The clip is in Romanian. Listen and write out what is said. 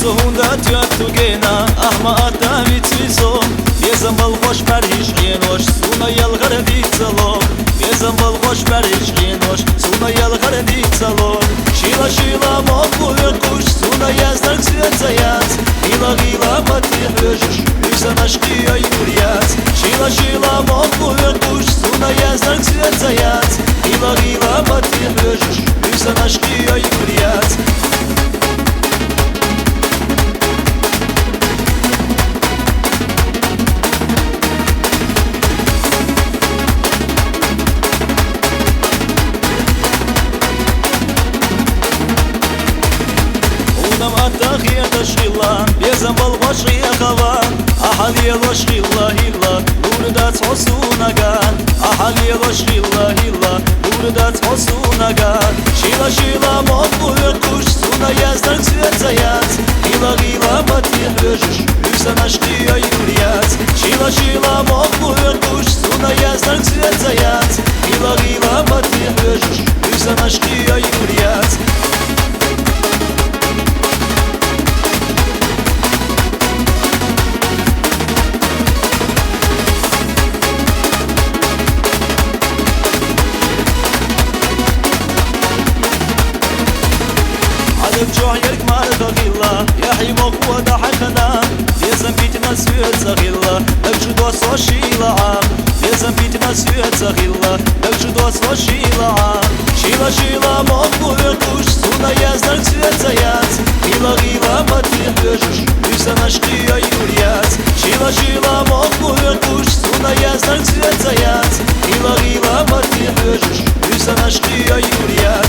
سهوندا تو گینا احما تامی تیزو بیزم بال خوش پریش گینوش سونا یل غردی تلو بیزم بال خوش پریش گینوش سونا یل غردی تلو شیلا شیلا مقبول kuş suna yazdak svetayat Gila gila mati hüjüş Yüsen aşkıya yürüyat Şila şila maqbul kuş suna yazdak svetayat Gila gila mati hüjüş Yüsen aşkıya yürüyat أتاخي تشغيلا بيزن بالغشي خوا أحلي الوشغيلا هلا وردات حسونا قال أحلي الوشغيلا هلا وردات حسونا قال شيلا شيلا مقبول kuş suna yazdak svetayat Gila gila mati hüjüş Yüsen aşkıya yürüyat Şila şila maqbul kuş suna yazdak svetayat Gila gila mati hüjüş Yüsen aşkıya yürüyat جوعيرك ما تغيلا يا حيمك وضح خنا لازم بيتنا سويت صغيلا نجد وصوشيلا لازم بيتنا سويت صغيلا نجد وصوشيلا شيلا شيلا مقبول kuş suna yazdak svetayat Gila gila mati hüjüş Yüsen aşkıya yürüyat Şila şila maqbul kuş suna yazdak svetayat Gila gila mati hüjüş Yüsen aşkıya yürüyat